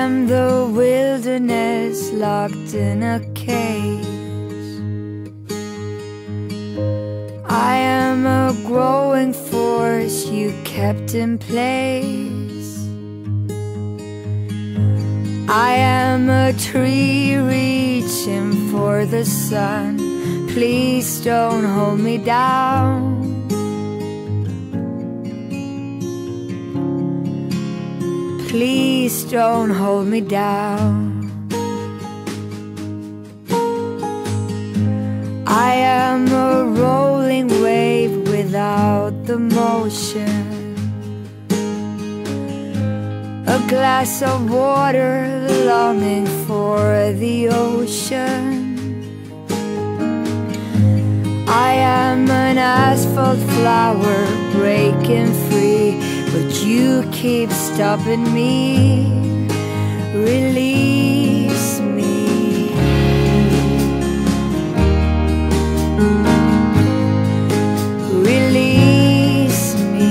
am the wilderness locked in a cage. I am a growing force you kept in place. I am a tree reaching for the sun. Please don't hold me down. Please don't hold me down. I am a rolling wave without the motion, a glass of water longing for the ocean. I am an asphalt flower breaking free, but you keep stopping me. Release me. Release me.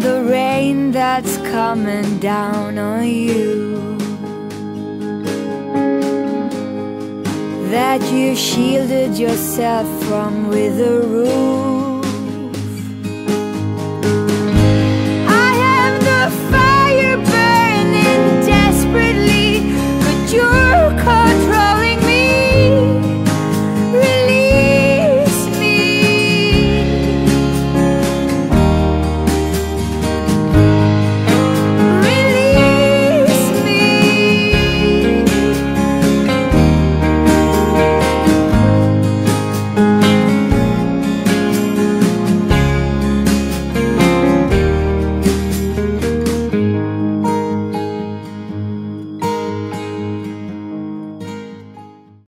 The rain that's coming down on you, that you shielded yourself from with a roof.